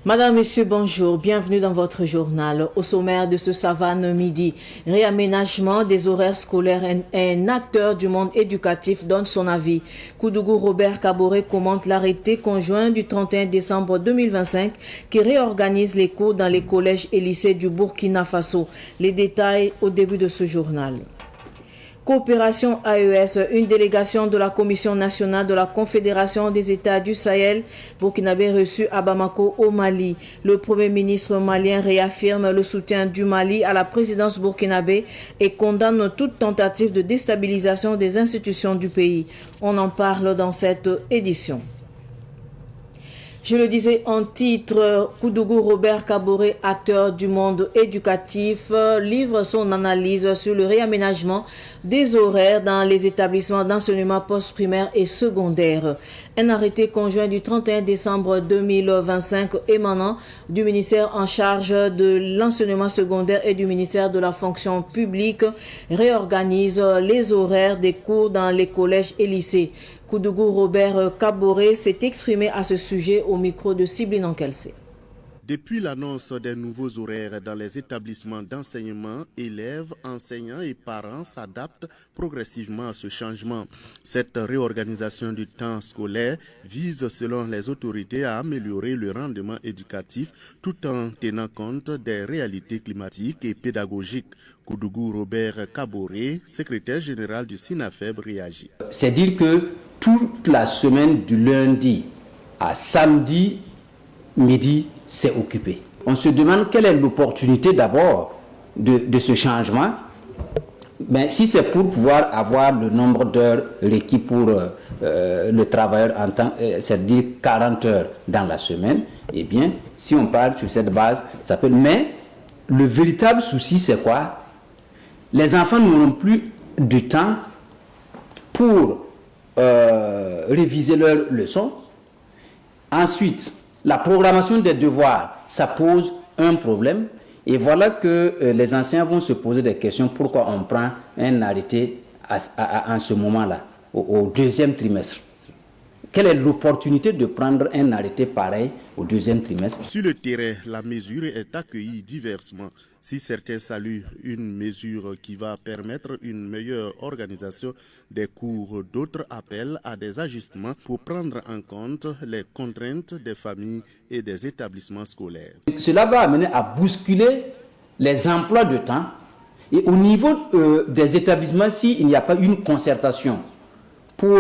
Madame, Monsieur, bonjour. Bienvenue dans votre journal. Au sommaire de ce Savane Midi, réaménagement des horaires scolaires, un acteur du monde éducatif donne son avis. Koudougou Robert Kaboré commente l'arrêté conjoint du 31 décembre 2025 qui réorganise les cours dans les collèges et lycées du Burkina Faso. Les détails au début de ce journal. Coopération AES, une délégation de la Commission nationale de la Confédération des États du Sahel burkinabé reçue à Bamako au Mali. Le Premier ministre malien réaffirme le soutien du Mali à la présidence burkinabé et condamne toute tentative de déstabilisation des institutions du pays. On en parle dans cette édition. Je le disais en titre, Koudougou Robert Kaboré, acteur du monde éducatif, livre son analyse sur le réaménagement des horaires dans les établissements d'enseignement post-primaire et secondaire. Un arrêté conjoint du 31 décembre 2025 émanant du ministère en charge de l'enseignement secondaire et du ministère de la fonction publique réorganise les horaires des cours dans les collèges et lycées. Koudougou Robert Kaboré s'est exprimé à ce sujet au micro de Sibline Ankelsé. Depuis l'annonce des nouveaux horaires dans les établissements d'enseignement, élèves, enseignants et parents s'adaptent progressivement à ce changement. Cette réorganisation du temps scolaire vise, selon les autorités, à améliorer le rendement éducatif tout en tenant compte des réalités climatiques et pédagogiques. Koudougou Robert Kaboré, secrétaire général du SINAFEB, réagit. C'est dire que toute la semaine du lundi à samedi midi, c'est occupé. On se demande quelle est l'opportunité d'abord de ce changement. Mais si c'est pour pouvoir avoir le nombre d'heures requis pour le travailleur en temps, c'est-à-dire 40 heures dans la semaine, eh bien, si on parle sur cette base, ça peut... Mais le véritable souci, c'est quoi? Les enfants n'auront plus de temps pour réviser leurs leçons. Ensuite, la programmation des devoirs, ça pose un problème. Et voilà que les enseignants vont se poser des questions. Pourquoi on prend un arrêté en ce moment-là, au deuxième trimestre? Quelle est l'opportunité de prendre un arrêté pareil au deuxième trimestre? Sur le terrain, la mesure est accueillie diversement. Si certains saluent une mesure qui va permettre une meilleure organisation des cours, d'autres appellent à des ajustements pour prendre en compte les contraintes des familles et des établissements scolaires. Cela va amener à bousculer les emplois de temps. Et au niveau des établissements, s'il n'y a pas une concertation pour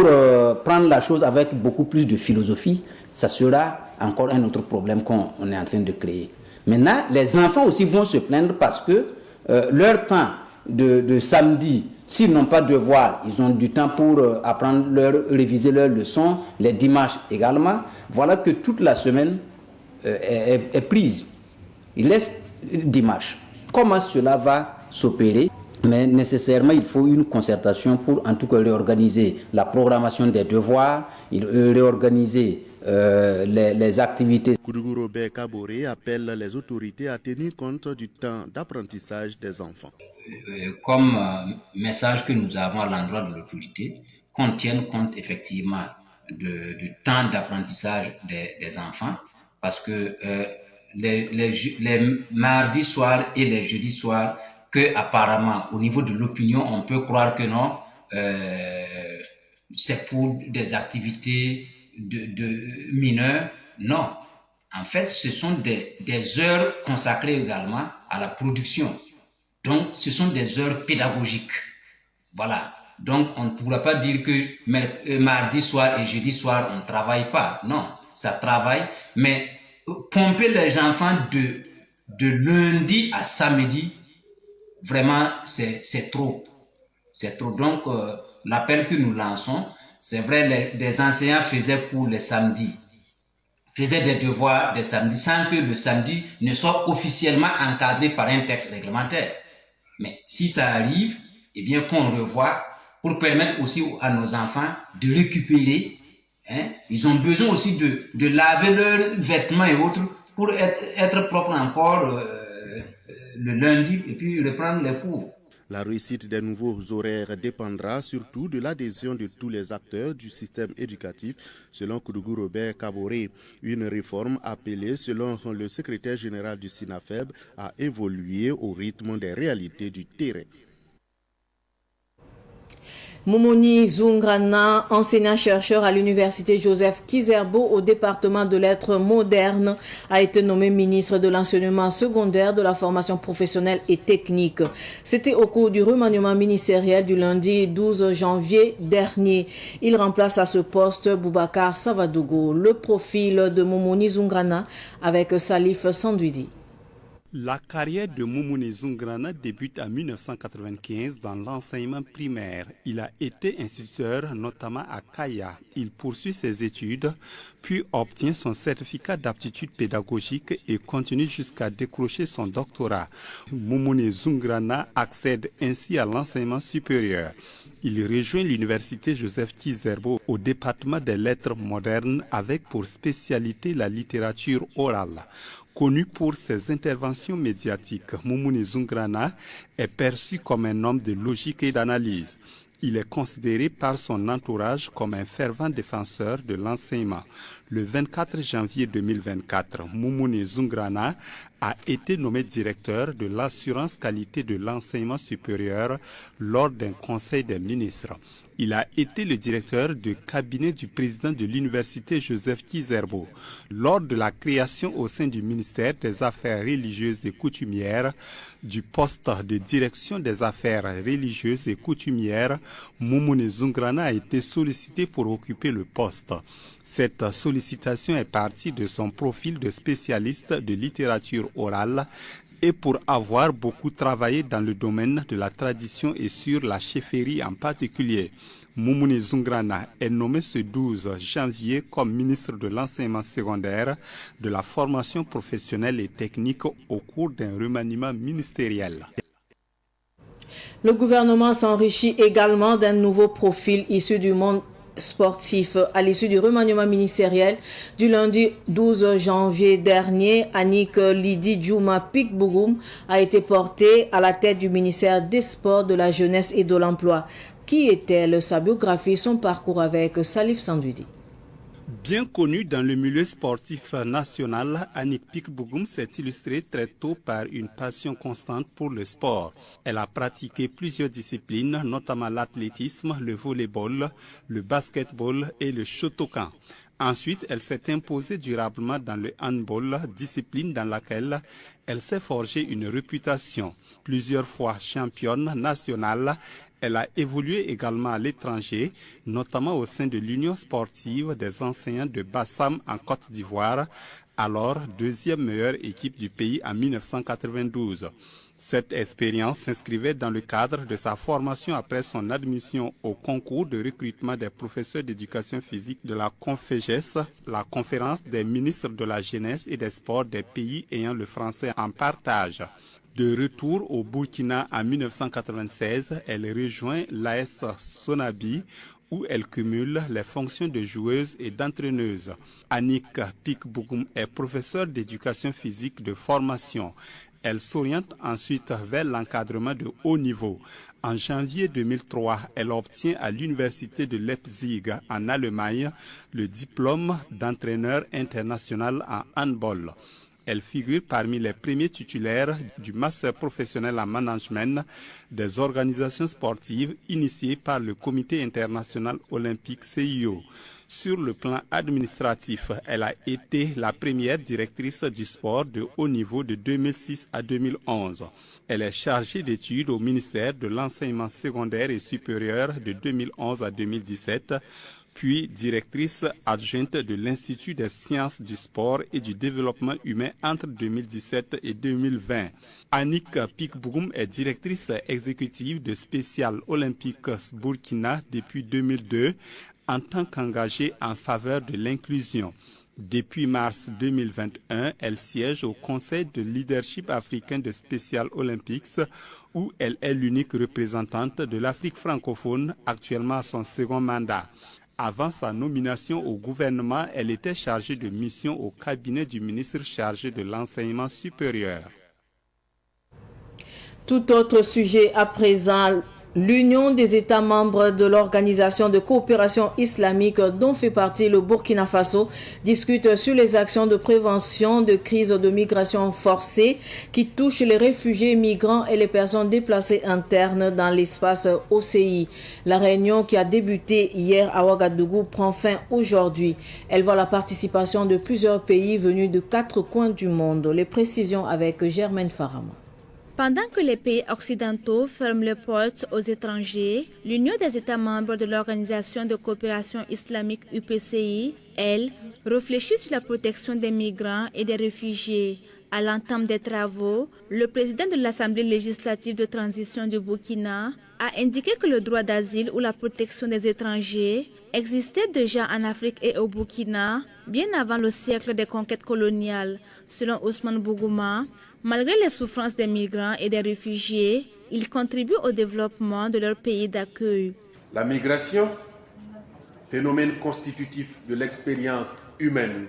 prendre la chose avec beaucoup plus de philosophie, ça sera encore un autre problème qu'on est en train de créer. Maintenant, les enfants aussi vont se plaindre parce que leur temps de samedi, s'ils n'ont pas de devoir, ils ont du temps pour apprendre, réviser leurs leçons, les dimanches également. Voilà que toute la semaine est prise. Ils laissent dimanche. Comment cela va s'opérer? Mais nécessairement, il faut une concertation pour en tout cas réorganiser la programmation des devoirs, réorganiser les activités. Koudougou Robert Kaboré appelle les autorités à tenir compte du temps d'apprentissage des enfants. Comme message que nous avons à l'endroit de l'autorité, qu'on tienne compte effectivement du temps d'apprentissage des enfants, parce que les mardis soirs et les jeudis soirs, que apparemment au niveau de l'opinion on peut croire que non, c'est pour des activités de mineurs. Non, en fait ce sont des heures consacrées également à la production, donc ce sont des heures pédagogiques. Voilà, donc on ne pourra pas dire que mardi soir et jeudi soir on ne travaille pas. Non, ça travaille, mais pomper les enfants de lundi à samedi, vraiment, c'est trop. C'est trop. Donc, l'appel que nous lançons, c'est vrai, les enseignants faisaient pour les samedis, faisaient des devoirs des samedis, sans que le samedi ne soit officiellement encadré par un texte réglementaire. Mais si ça arrive, eh bien qu'on revoie pour permettre aussi à nos enfants de récupérer. Ils ont besoin aussi de laver leurs vêtements et autres pour être propres encore le lundi et puis reprendre les cours. La réussite des nouveaux horaires dépendra surtout de l'adhésion de tous les acteurs du système éducatif, selon Koudougou Robert Kaboré. Une réforme appelée, selon le secrétaire général du SINAFEB, à évoluer au rythme des réalités du terrain. Momoni Zungrana, enseignant-chercheur à l'université Joseph Kizerbo au département de lettres modernes, a été nommé ministre de l'enseignement secondaire, de la formation professionnelle et technique. C'était au cours du remaniement ministériel du lundi 12 janvier dernier. Il remplace à ce poste Boubacar Savadougou. Le profil de Momoni Zungrana avec Salif Sandouidi. La carrière de Momoni Zungrana débute en 1995 dans l'enseignement primaire. Il a été instituteur notamment à Kaya. Il poursuit ses études, puis obtient son certificat d'aptitude pédagogique et continue jusqu'à décrocher son doctorat. Momoni Zungrana accède ainsi à l'enseignement supérieur. Il rejoint l'université Joseph Kizerbo au département des lettres modernes avec pour spécialité la littérature orale. Connu pour ses interventions médiatiques, Momoni Zungrana est perçu comme un homme de logique et d'analyse. Il est considéré par son entourage comme un fervent défenseur de l'enseignement. Le 24 janvier 2024, Momoni Zungrana a été nommé directeur de l'assurance qualité de l'enseignement supérieur lors d'un conseil des ministres. Il a été le directeur du cabinet du président de l'université Joseph Kizerbo. Lors de la création au sein du ministère des Affaires religieuses et coutumières du poste de direction des affaires religieuses et coutumières, Momoni Zungrana a été sollicité pour occuper le poste. Cette sollicitation est partie de son profil de spécialiste de littérature orale et pour avoir beaucoup travaillé dans le domaine de la tradition et sur la chefferie en particulier. Momoni Zungrana est nommé ce 12 janvier comme ministre de l'enseignement secondaire, de la formation professionnelle et technique au cours d'un remaniement ministériel. Le gouvernement s'enrichit également d'un nouveau profil issu du monde sportif. À l'issue du remaniement ministériel du lundi 12 janvier dernier, Annick Lidi Djouma Pikbougoum a été portée à la tête du ministère des Sports, de la Jeunesse et de l'Emploi. Qui est-elle? Sa biographie, son parcours avec Salif Sandouidi. Bien connue dans le milieu sportif national, Annick Pikbougoum s'est illustrée très tôt par une passion constante pour le sport. Elle a pratiqué plusieurs disciplines, notamment l'athlétisme, le volleyball, le basketball et le shotokan. Ensuite, elle s'est imposée durablement dans le handball, discipline dans laquelle elle s'est forgée une réputation. Plusieurs fois championne nationale, elle a évolué également à l'étranger, notamment au sein de l'Union sportive des enseignants de Bassam en Côte d'Ivoire, alors deuxième meilleure équipe du pays en 1992. Cette expérience s'inscrivait dans le cadre de sa formation après son admission au concours de recrutement des professeurs d'éducation physique de la CONFEJES, la conférence des ministres de la jeunesse et des sports des pays ayant le français en partage. De retour au Burkina en 1996, elle rejoint l'AS Sonabi où elle cumule les fonctions de joueuse et d'entraîneuse. Annick Pikbougoum est professeure d'éducation physique de formation. Elle s'oriente ensuite vers l'encadrement de haut niveau. En janvier 2003, elle obtient à l'université de Leipzig en Allemagne le diplôme d'entraîneur international en handball. Elle figure parmi les premiers titulaires du master professionnel en management des organisations sportives initié par le Comité international olympique CIO. Sur le plan administratif, elle a été la première directrice du sport de haut niveau de 2006 à 2011. Elle est chargée d'études au ministère de l'enseignement secondaire et supérieur de 2011 à 2017, puis directrice adjointe de l'Institut des sciences du sport et du développement humain entre 2017 et 2020. Annick Pikbougoum est directrice exécutive de Special Olympics Burkina depuis 2002 en tant qu'engagée en faveur de l'inclusion. Depuis mars 2021, elle siège au Conseil de leadership africain de Special Olympics où elle est l'unique représentante de l'Afrique francophone actuellement à son second mandat. Avant sa nomination au gouvernement, elle était chargée de mission au cabinet du ministre chargé de l'enseignement supérieur. Tout autre sujet à présent. L'Union des États membres de l'Organisation de coopération islamique dont fait partie le Burkina Faso discute sur les actions de prévention de crises de migration forcée qui touchent les réfugiés migrants et les personnes déplacées internes dans l'espace OCI. La réunion qui a débuté hier à Ouagadougou prend fin aujourd'hui. Elle voit la participation de plusieurs pays venus de 4 coins du monde. Les précisions avec Germaine Farama. Pendant que les pays occidentaux ferment les portes aux étrangers, l'Union des États membres de l'Organisation de coopération islamique UPCI, elle, réfléchit sur la protection des migrants et des réfugiés. À l'entame des travaux, le président de l'Assemblée législative de transition du Burkina a indiqué que le droit d'asile ou la protection des étrangers existait déjà en Afrique et au Burkina bien avant le siècle des conquêtes coloniales. Selon Ousmane Bougouma, malgré les souffrances des migrants et des réfugiés, ils contribuent au développement de leur pays d'accueil. La migration, phénomène constitutif de l'expérience humaine,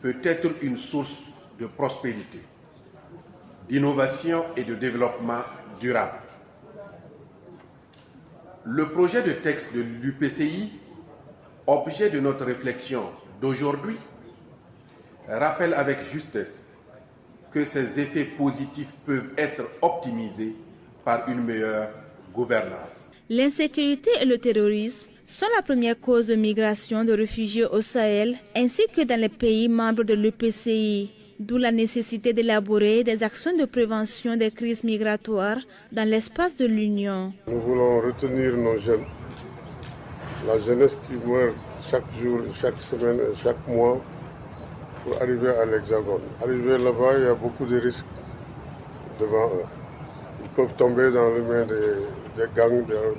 peut être une source de prospérité, d'innovation et de développement durable. Le projet de texte de l'UPCI, objet de notre réflexion d'aujourd'hui, rappelle avec justesse que ces effets positifs peuvent être optimisés par une meilleure gouvernance. L'insécurité et le terrorisme sont la première cause de migration de réfugiés au Sahel ainsi que dans les pays membres de l'UPCI, d'où la nécessité d'élaborer des actions de prévention des crises migratoires dans l'espace de l'Union. Nous voulons retenir nos jeunes, la jeunesse qui meurt chaque jour, chaque semaine, chaque mois, pour arriver à l'Hexagone. Arriver là-bas, il y a beaucoup de risques devant eux. Ils peuvent tomber dans les mains des gangs, dans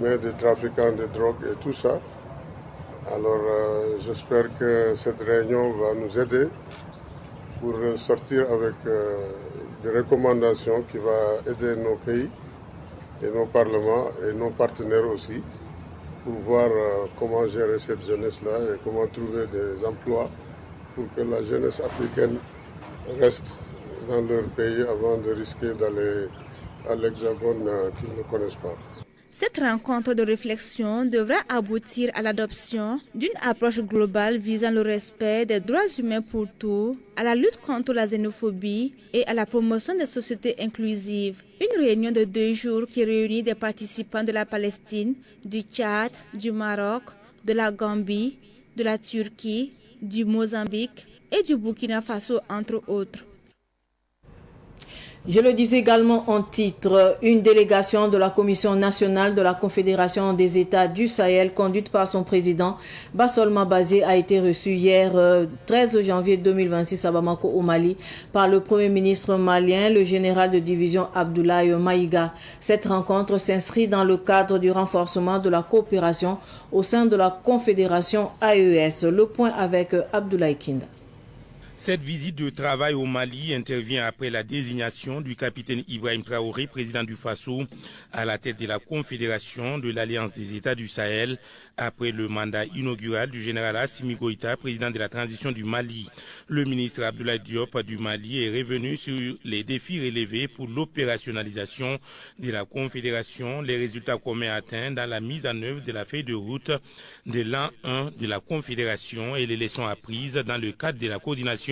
les mains des trafiquants de drogue et tout ça. Alors j'espère que cette réunion va nous aider pour sortir avec des recommandations qui vont aider nos pays et nos parlements et nos partenaires aussi pour voir comment gérer cette jeunesse-là et comment trouver des emplois pour que la jeunesse africaine reste dans leur pays avant de risquer d'aller à l'Hexagone qu'ils ne connaissent pas. Cette rencontre de réflexion devra aboutir à l'adoption d'une approche globale visant le respect des droits humains pour tous, à la lutte contre la xénophobie et à la promotion des sociétés inclusives. Une réunion de 2 jours qui réunit des participants de la Palestine, du Tchad, du Maroc, de la Gambie, de la Turquie, du Mozambique et du Burkina Faso, entre autres. Je le disais également en titre, une délégation de la Commission nationale de la Confédération des États du Sahel, conduite par son président Bassolma Bazé, a été reçue hier 13 janvier 2026 à Bamako au Mali par le Premier ministre malien, le général de division Abdoulaye Maïga. Cette rencontre s'inscrit dans le cadre du renforcement de la coopération au sein de la Confédération AES. Le point avec Abdoulaye Kinda. Cette visite de travail au Mali intervient après la désignation du capitaine Ibrahim Traoré, président du Faso, à la tête de la Confédération de l'Alliance des États du Sahel, après le mandat inaugural du général Assimi Goïta, président de la transition du Mali. Le ministre Abdoulaye Diop du Mali est revenu sur les défis relevés pour l'opérationnalisation de la Confédération, les résultats communs atteints dans la mise en œuvre de la feuille de route de l'an 1 de la Confédération et les leçons apprises dans le cadre de la coordination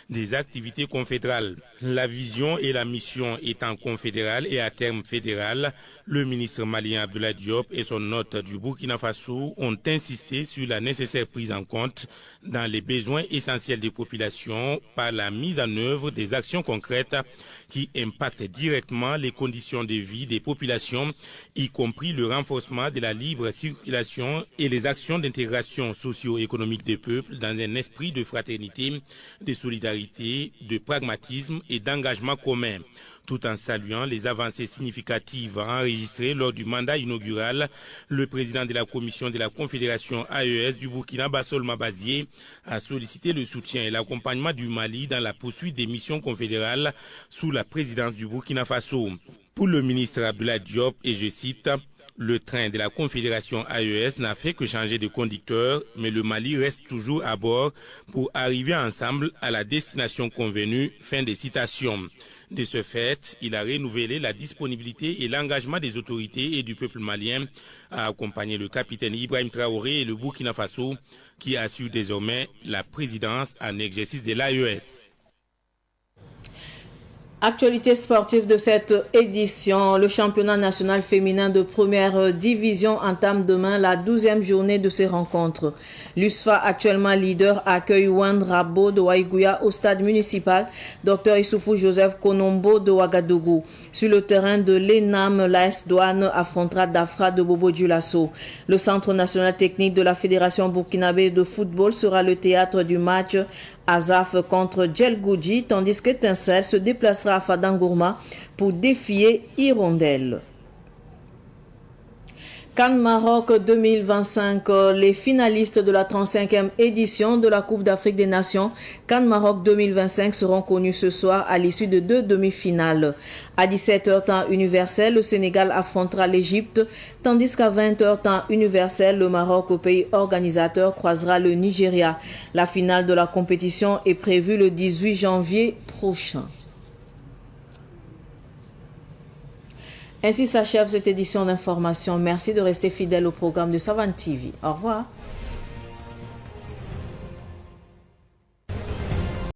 des activités confédérales. La vision et la mission étant confédérale et à terme fédérale, le ministre malien Abdoulaye Diop et son hôte du Burkina Faso ont insisté sur la nécessaire prise en compte dans les besoins essentiels des populations par la mise en œuvre des actions concrètes qui impactent directement les conditions de vie des populations, y compris le renforcement de la libre circulation et les actions d'intégration socio-économique des peuples dans un esprit de fraternité, de solidarité, de pragmatisme et d'engagement commun. Tout en saluant les avancées significatives enregistrées lors du mandat inaugural, le président de la commission de la Confédération AES du Burkina, Bassolma Bazé, a sollicité le soutien et l'accompagnement du Mali dans la poursuite des missions confédérales sous la présidence du Burkina Faso. Pour le ministre Abdoulaye Diop, et je cite, Le train de la Confédération AES n'a fait que changer de conducteur, mais le Mali reste toujours à bord pour arriver ensemble à la destination convenue. Fin des citations. De ce fait, il a renouvelé la disponibilité et l'engagement des autorités et du peuple malien à accompagner le capitaine Ibrahim Traoré et le Burkina Faso, qui assure désormais la présidence en exercice de l'AES. Actualité sportive de cette édition, le championnat national féminin de première division entame demain la 12e journée de ses rencontres. L'USFA, actuellement leader, accueille Wandrabo de Waïgouya au stade municipal Dr Issoufou Joseph Konombo de Ouagadougou. Sur le terrain de l'ENAM, l'AS Douane affrontera Dafra de Bobo Dioulasso. Le centre national technique de la Fédération burkinabé de football sera le théâtre du match Azaf contre Djelgoudji, tandis qu'Étincelle se déplacera à Fadangourma pour défier Hirondelle. CAN Maroc 2025, les finalistes de la 35e édition de la Coupe d'Afrique des Nations CAN Maroc 2025 seront connus ce soir à l'issue de 2 demi-finales. À 17h temps universel, le Sénégal affrontera l'Égypte, tandis qu'à 20h temps universel, le Maroc, au pays organisateur, croisera le Nigeria. La finale de la compétition est prévue le 18 janvier prochain. Ainsi s'achève cette édition d'information. Merci de rester fidèle au programme de Savane TV. Au revoir.